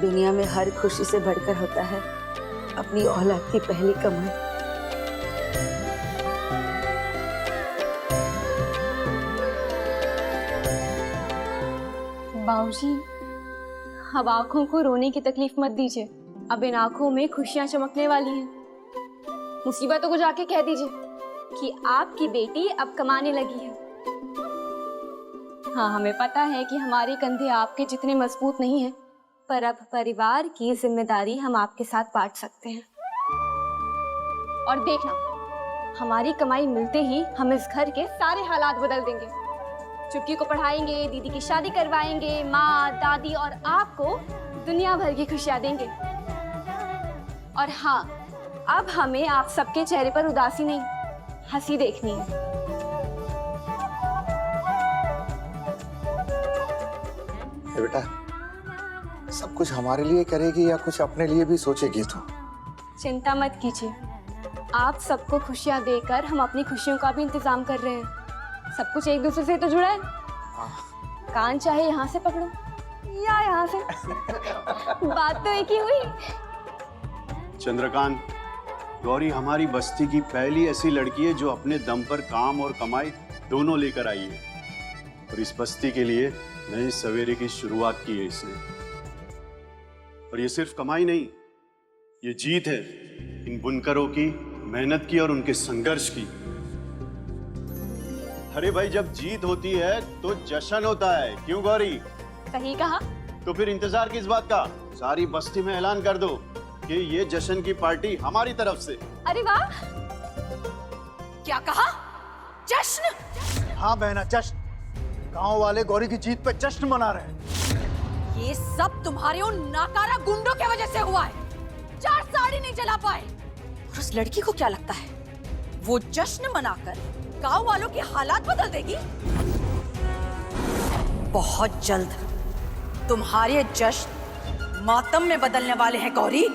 दुनिया में हर खुशी से बढ़कर होता है अपनी औलाद की पहली कमाई। बाबूजी, अब आंखों को रोने की तकलीफ मत दीजिए। अब इन आंखों में खुशियां चमकने वाली हैं। मुसीबतों को जाके कह दीजिए कि आपकी बेटी अब कमाने लगी है। हाँ, हमें पता है कि हमारे कंधे आपके जितने मजबूत नहीं हैं, पर अब परिवार की जिम्मेदारी हम आपके साथ बांट सकते हैं। और देखना, हमारी कमाई मिलते ही हम इस घर के सारे हालात बदल देंगे। चुटकी को पढ़ाएंगे, दीदी की शादी करवाएंगे, माँ, दादी और आपको दुनिया भर की खुशियां देंगे। और हाँ, अब हमें आप सबके चेहरे पर उदासी नहीं, हंसी देखनी है। बेटा, सब कुछ हमारे लिए करेगी या कुछ अपने लिए भी सोचेगी तू? चिंता मत कीजिए, आप सबको खुशियां देकर हम अपनी खुशियों का भी इंतजाम कर रहे हैं। सब कुछ एक दूसरे से तो जुड़ा है। कान चाहे यहाँ से पकड़ो या यहाँ से, बात तो एक ही हुई। चंद्रकांत, गौरी हमारी बस्ती की पहली ऐसी लड़की है जो अपने दम पर काम और कमाई दोनों लेकर आई है। और इस बस्ती के लिए नए सवेरे की शुरुआत की है इसने। और ये सिर्फ कमाई नहीं, ये जीत है इन बुनकरों की मेहनत की और उनके संघर्ष की। अरे भाई, जब जीत होती है तो जश्न होता है, क्यों गौरी? सही कहा। तो फिर इंतजार किस बात का? सारी बस्ती में ऐलान कर दो कि ये जश्न की पार्टी हमारी तरफ से। अरे वाह! क्या कहा? जश्न? हाँ बहना, जश्न। गांव वाले गौरी की जीत पे जश्न मना रहे हैं। ये सब तुम्हारे उन नाकारा गुंडों की वजह से हुआ है। 4 साड़ी नहीं जला पाए। और उस लड़की को क्या लगता है वो जश्न मनाकर गांव वालों के हालात बदल देगी? बहुत जल्द तुम्हारे जश्न मातम में बदलने वाले हैं गौरी।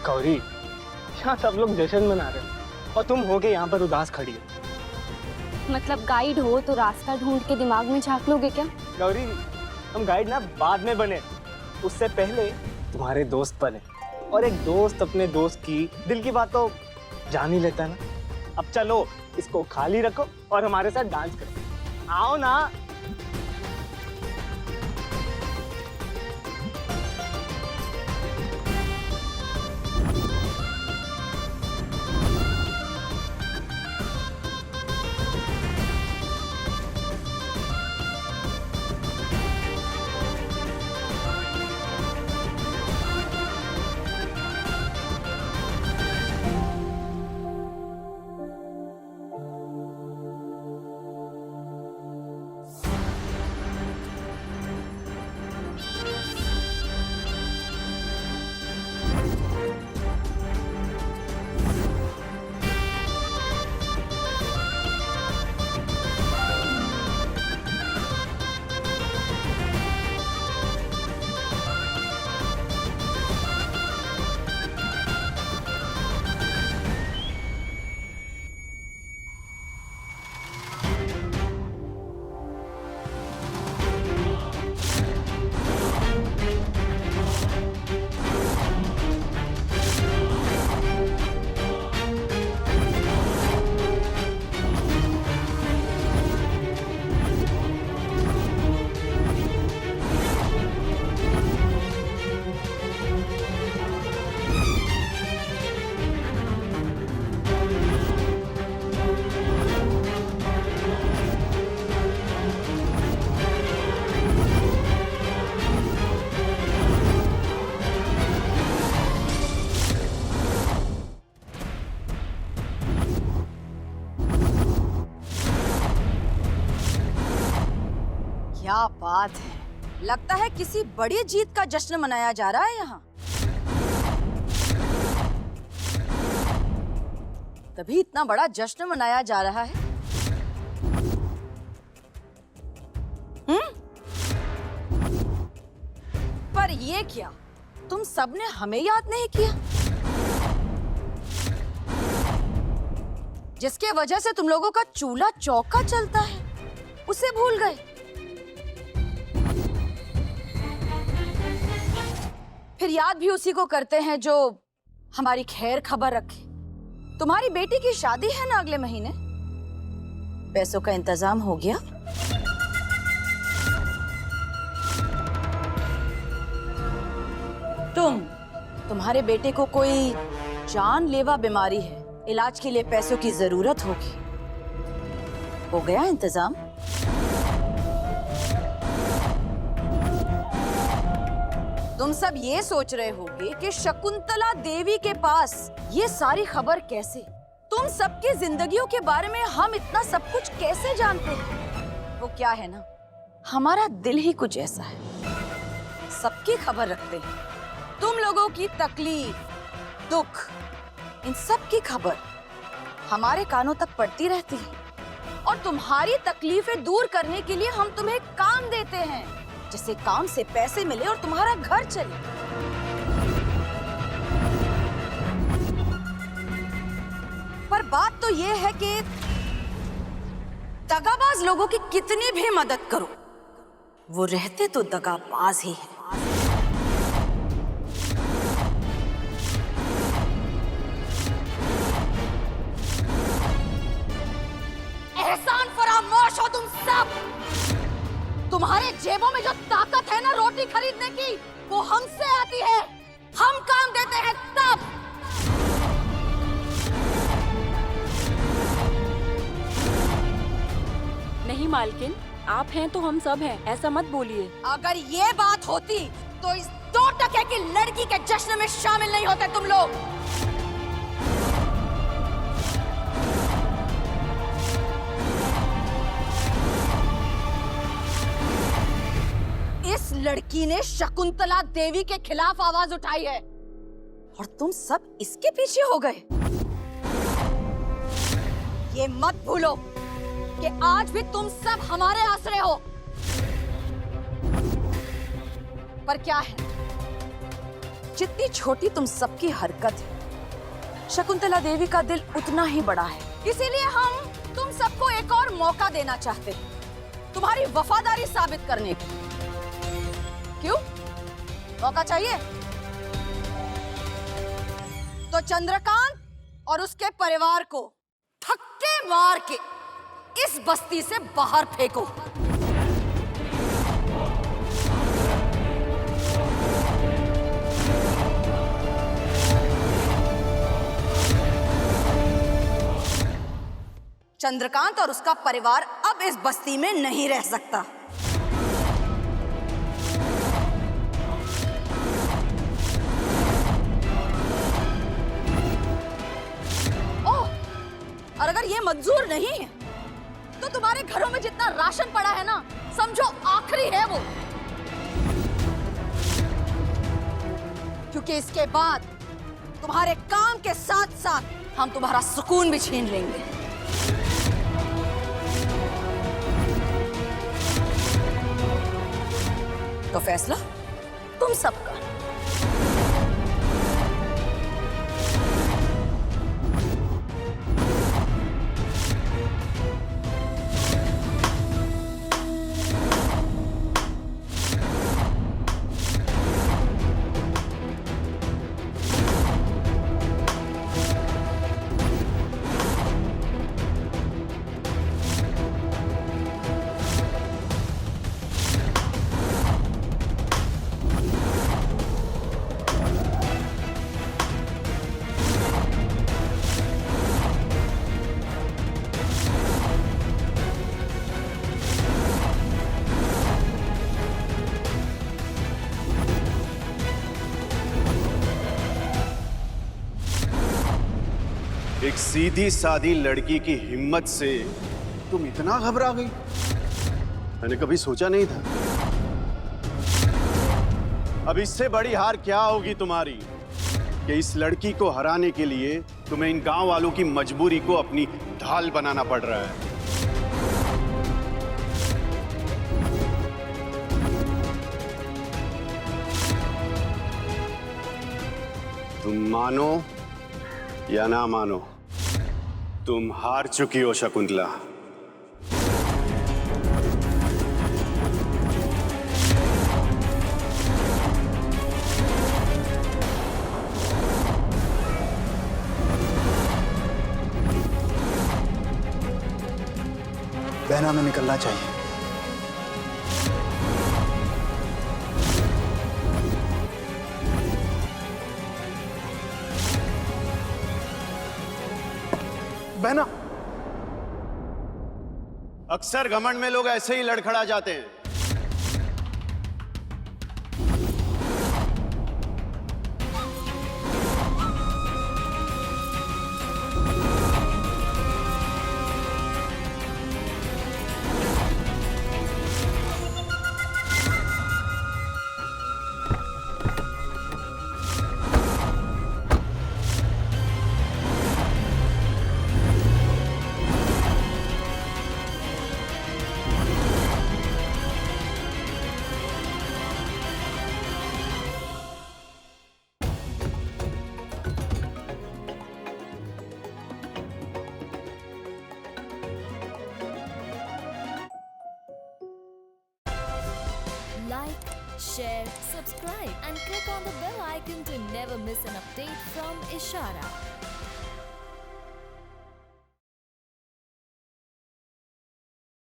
गौरी, यहाँ सब लोग जश्न मना रहे हैं और तुम हो के यहाँ पर उदास खड़ी हो। मतलब गाइड हो तो रास्ता ढूंढ के दिमाग में झांक लोगे क्या? गौरी, हम गाइड ना बाद में बने, उससे पहले तुम्हारे दोस्त बने। और एक दोस्त अपने दोस्त की दिल की बात तो जान ही लेता है ना। अब चलो, इसको खाली रखो और हमारे साथ डांस करो। आओ ना। क्या बात है, लगता है किसी बड़ी जीत का जश्न मनाया जा रहा है यहाँ। तभी इतना बड़ा जश्न मनाया जा रहा है। पर ये क्या, तुम सबने हमें याद नहीं किया? जिसके वजह से तुम लोगों का चूल्हा चौका चलता है, उसे भूल गए। फिर याद भी उसी को करते हैं जो हमारी खैर खबर रखे। तुम्हारी बेटी की शादी है ना अगले महीने, पैसों का इंतजाम हो गया? तुम्हारे बेटे को कोई जानलेवा बीमारी है, इलाज के लिए पैसों की जरूरत होगी, हो गया इंतजाम? तुम सब ये सोच रहे होगे कि शकुंतला देवी के पास ये सारी खबर कैसे? तुम सबकी जिंदगियों के बारे में हम इतना सब कुछ कैसे जानते हैं? वो क्या है ना, हमारा दिल ही कुछ ऐसा है, सबकी खबर रखते हैं। तुम लोगों की तकलीफ, दुख, इन सब की खबर हमारे कानों तक पड़ती रहती है और तुम्हारी तकलीफें दूर करने के लिए हम तुम्हें काम देते हैं, जिससे काम से पैसे मिले और तुम्हारा घर चले। पर बात तो ये है कि दगाबाज लोगों की कितनी भी मदद करो, वो रहते तो दगाबाज ही हैं। एहसान फरामोश हो तुम सब। तुम्हारे जेबों में जो ताकत है ना रोटी खरीदने की, वो हमसे आती है। हम काम देते हैं तब। नहीं मालकिन, आप हैं तो हम सब हैं, ऐसा मत बोलिए। अगर ये बात होती तो इस 2 टके की लड़की के जश्न में शामिल नहीं होते तुम लोग। इस लड़की ने शकुंतला देवी के खिलाफ आवाज उठाई है और तुम सब इसके पीछे हो गए। ये मत भूलो कि आज भी तुम सब हमारे आश्रय हो। पर क्या है, जितनी छोटी तुम सबकी हरकत है, शकुंतला देवी का दिल उतना ही बड़ा है। इसीलिए हम तुम सबको एक और मौका देना चाहते हैं, तुम्हारी वफादारी साबित करने की। क्यों? मौका चाहिए? तो चंद्रकांत और उसके परिवार को धक्के मार के इस बस्ती से बाहर फेंको। चंद्रकांत और उसका परिवार अब इस बस्ती में नहीं रह सकता। और अगर ये मंजूर नहीं है तो तुम्हारे घरों में जितना राशन पड़ा है ना, समझो आखिरी है वो। क्योंकि इसके बाद तुम्हारे काम के साथ साथ हम तुम्हारा सुकून भी छीन लेंगे। तो फैसला तुम सबका। एक सीधी सादी लड़की की हिम्मत से तुम इतना घबरा गई? मैंने कभी सोचा नहीं था। अब इससे बड़ी हार क्या होगी तुम्हारी कि इस लड़की को हराने के लिए तुम्हें इन गांव वालों की मजबूरी को अपनी ढाल बनाना पड़ रहा है। तुम मानो या ना मानो, तुम हार चुकी हो शकुंतला। बहन हमें निकलना चाहिए। बहना, अक्सर घमंड में लोग ऐसे ही लड़खड़ा जाते हैं। Like, share, subscribe and click on the bell icon to never miss an update from Ishara.